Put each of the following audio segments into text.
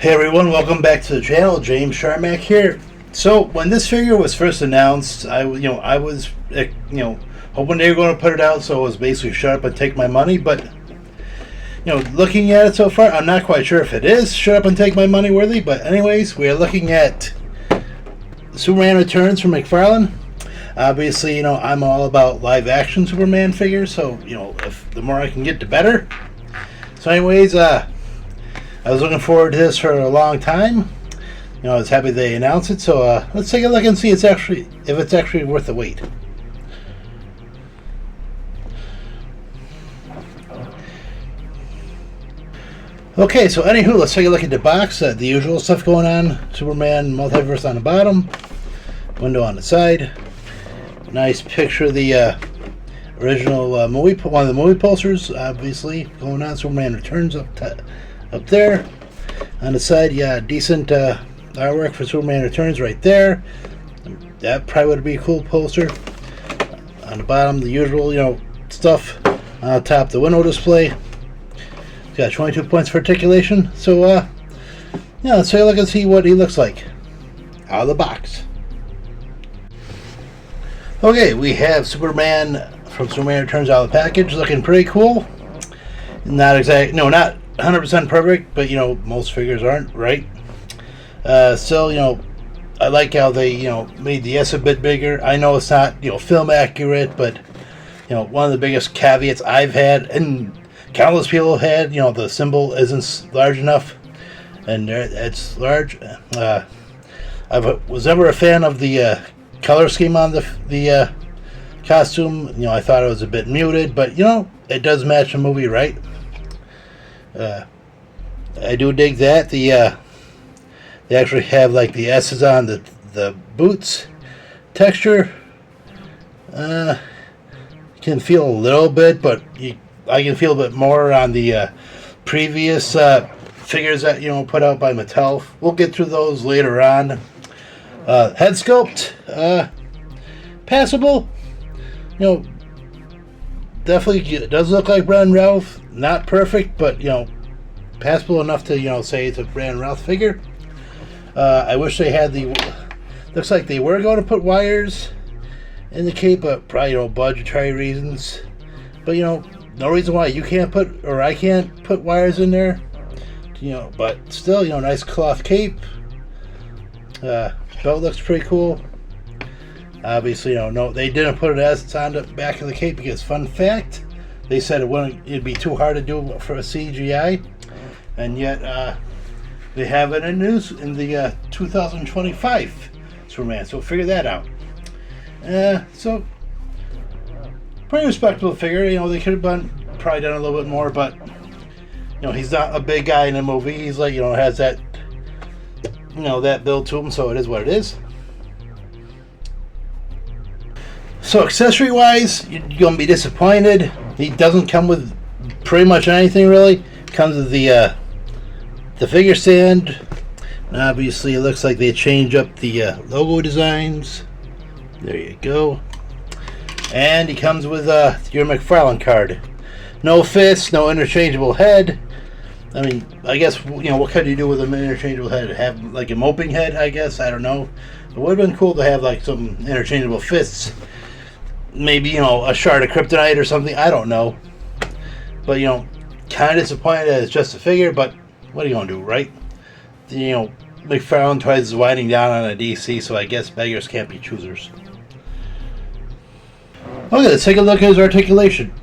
Hey everyone, welcome back to the channel. James Sharmack here. So when this figure was first announced, I was hoping they were going to put it out, so I was basically shut up and take my money. But looking at it so far, I'm not quite sure if it is shut up and take my money worthy. But anyways, we are looking at Superman Returns from McFarlane. Obviously, I'm all about live action Superman figures, so if the more I can get, the better. So anyways, I was looking forward to this for a long time. I was happy they announced it. So let's take a look and see if it's actually worth the wait. Okay, so anywho, let's take a look at the box. The usual stuff going on. Superman Multiverse on the bottom. Window on the side. Nice picture of the original one of the movie posters, obviously going on. Superman Returns up there on the side. Yeah, decent artwork for Superman Returns right there. That probably would be a cool poster. On the bottom, the usual stuff. On top, the window display. It's got 22 points for articulation. So let's take a look and see what he looks like out of the box. Okay, we have Superman from Superman Returns out of the package, looking pretty cool. Not 100% perfect, but most figures aren't, right? Still, I like how they made the S a bit bigger. I know it's not film accurate, but one of the biggest caveats I've had, and countless people have had, the symbol isn't large enough, and it's large. I was never a fan of the color scheme on the costume. I thought it was a bit muted, but it does match the movie, right? I do dig that. They actually have like the S's on the boots. Texture can feel a little bit, but I can feel a bit more on the previous figures that put out by Mattel. We'll get through those later on. Head sculpt, passable. Definitely it does look like Brandon Routh. Not perfect, but passable enough to say it's a Brandon Routh figure. I wish they had looks like they were going to put wires in the cape, but probably budgetary reasons. But no reason why you can't put, or I can't put wires in there. But still, nice cloth cape. Belt looks pretty cool. Obviously, no, they didn't put it as it's on the back of the cape because, fun fact, they said it'd be too hard to do for a CGI, and yet they have it in the 2025 Superman. So figure that out. So pretty respectable figure. They could have probably done a little bit more, but he's not a big guy in the movie. He's like has that that build to him, so it is what it is. So accessory wise, you're gonna be disappointed. He doesn't come with pretty much anything really. Comes with the figure stand. And obviously, it looks like they change up the logo designs. There you go. And he comes with your McFarlane card. No fists, no interchangeable head. I mean, I guess what could you do with an interchangeable head? Have like a moping head, I guess. I don't know. It would have been cool to have like some interchangeable fists. Maybe a shard of kryptonite or something. I don't know. But kind of disappointed that it's just a figure. But what are you gonna do, right? McFarlane Toys is winding down on a DC, so I guess beggars can't be choosers. Okay, let's take a look at his articulation.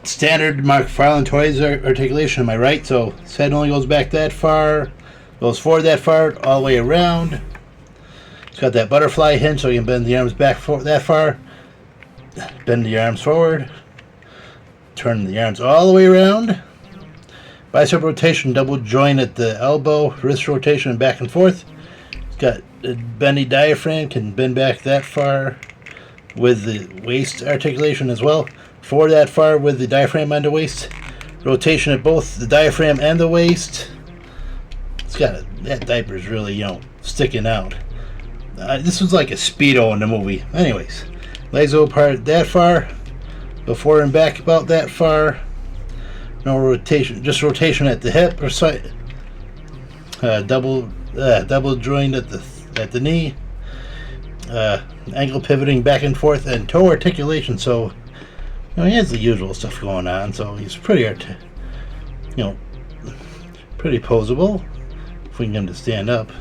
Standard McFarlane Toys articulation, am I right? So his head only goes back that far, goes forward that far, all the way around. It's got that butterfly hinge, so you can bend the arms back that far. Bend the arms forward. Turn the arms all the way around. Bicep rotation, double joint at the elbow, wrist rotation, back and forth. It's got a bendy diaphragm, can bend back that far with the waist articulation as well. Forward that far with the diaphragm and the waist. Rotation at both the diaphragm and the waist. It's got that diaper's really, sticking out. This was like a Speedo in the movie. Anyways, legs go apart that far, before and back about that far. No rotation, just rotation at the hip or side. double joint at the knee, ankle pivoting back and forth, and toe articulation. So he has the usual stuff going on. So he's pretty pretty posable. If we can get him to stand up.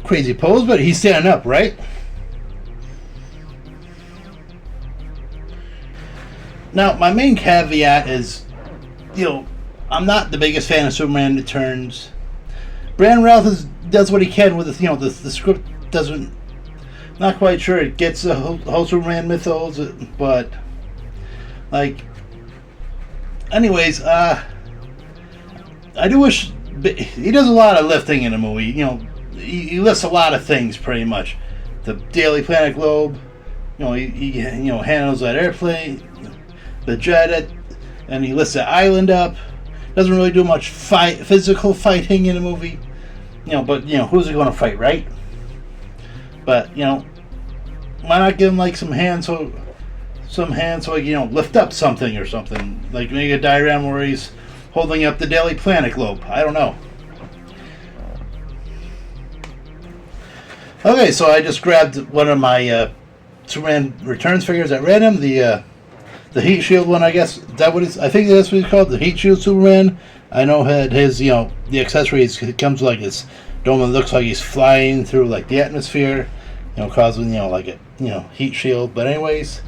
Crazy pose, but he's standing up, right? Now, my main caveat is, I'm not the biggest fan of Superman Returns. Brandon Routh does what he can with it. The script doesn't. Not quite sure it gets the whole Superman mythos, but anyways, I do wish he does a lot of lifting in the movie. He lifts a lot of things pretty much. The Daily Planet Globe, he handles that airplane, the jet, and he lifts the island up. Doesn't really do much physical fighting in the movie, But who's he going to fight, right? But why not give him some hands so he lift up something or something, like make a diagram where he's holding up the Daily Planet Globe. I don't know. Okay, so I just grabbed one of my Superman Returns figures at random, the Heat Shield one, I guess. I think that's what it's called, the Heat Shield Superman. I know had his, the accessories. It comes like this dome that looks like he's flying through the atmosphere, causing heat shield. But anyways,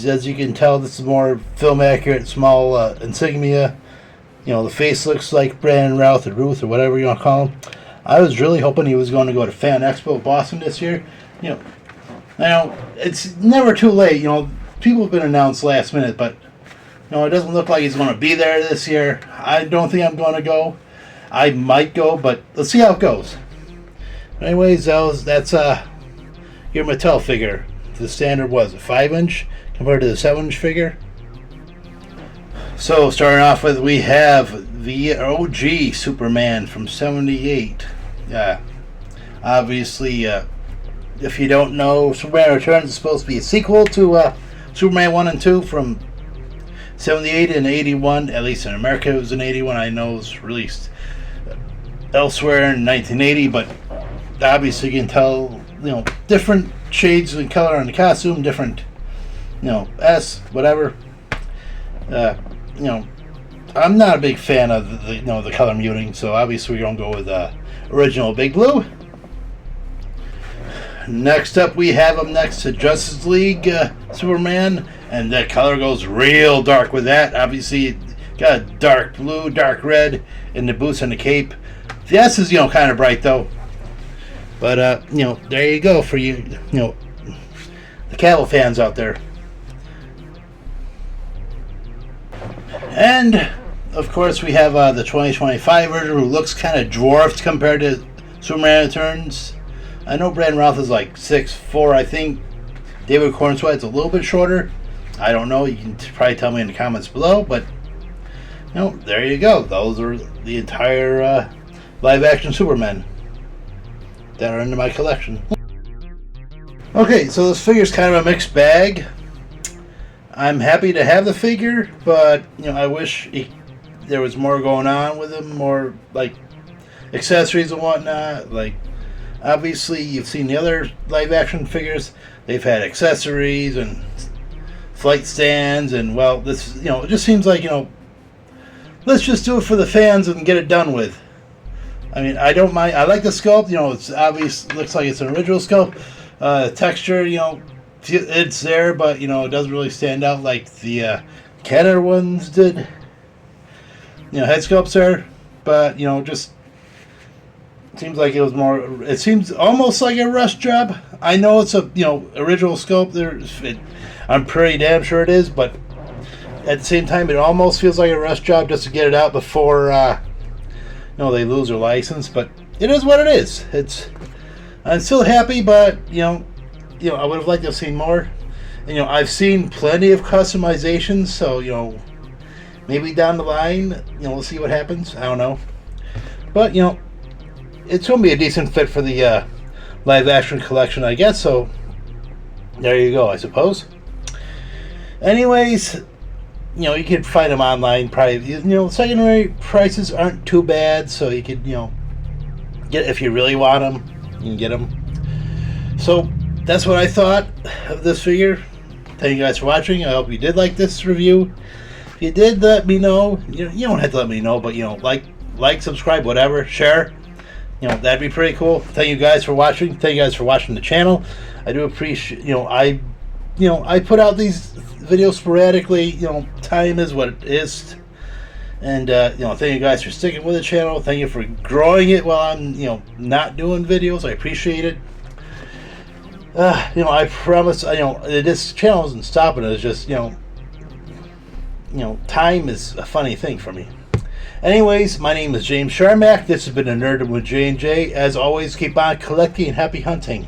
as you can tell, this is more film accurate, small insignia. The face looks like Brandon Routh or Ruth or whatever you want to call him. I was really hoping he was going to go to Fan Expo Boston this year. Now it's never too late. People have been announced last minute, but it doesn't look like he's going to be there this year. I don't think I'm going to go. I might go, but let's see how it goes. Anyways, that's your Mattel figure. The standard was a 5-inch compared to the 7-inch figure. So starting off with, we have the OG Superman from '78. Obviously, if you don't know, Superman Returns is supposed to be a sequel to Superman 1 and 2 from '78 and '81. At least in America, it was in '81. I know it was released elsewhere in 1980, but obviously you can tell, different shades of color on the costume, different, whatever. I'm not a big fan of the color muting, so obviously we're gonna go with original Big Blue. Next up, we have him next to Justice League Superman, and that color goes real dark with that. Obviously, got dark blue, dark red in the boots and the cape. The S is kind of bright though, but there you go for you, the Cavill fans out there. And of course, we have the 2025 version, who looks kind of dwarfed compared to Superman Returns. I know Brandon Routh is 6'4", I think. David Cornsweat's a little bit shorter. I don't know. You can probably tell me in the comments below. But, there you go. Those are the entire live-action Supermen that are into my collection. Okay, so this figure's kind of a mixed bag. I'm happy to have the figure, but, I wish there was more going on with him. More, accessories and whatnot. Obviously, you've seen the other live-action figures. They've had accessories and flight stands, and, well, this, it just seems like, let's just do it for the fans and get it done with. I mean, I don't mind. I like the sculpt. It's obvious. Looks like it's an original sculpt. Texture, it's there, but, it doesn't really stand out like the Canada ones did. Head sculpts there, but, just seems like it was more. It seems almost like a rush job. I know it's a original sculpt. I'm pretty damn sure it is, but at the same time, it almost feels like a rush job just to get it out before they lose their license. But it is what it is. I'm still happy, but I would have liked to have seen more. And I've seen plenty of customizations, so maybe down the line, we'll see what happens. I don't know, but it's going to be a decent fit for the live-action collection, I guess, so there you go, I suppose. Anyways, you can find them online, probably. Secondary prices aren't too bad, so you could, if you really want them, you can get them. So that's what I thought of this figure. Thank you guys for watching. I hope you did like this review. If you did, let me know. You don't have to let me know, but like, subscribe, whatever, share. That'd be pretty cool. Thank you guys for watching. Thank you guys for watching the channel. I do appreciate. I put out these videos sporadically. Time is what it is. And thank you guys for sticking with the channel. Thank you for growing it while I'm not doing videos. I appreciate it. I promise. This channel isn't stopping. It's just time is a funny thing for me. Anyways, my name is James Sharmack. This has been a Nerd with J&J. As always, keep on collecting and happy hunting.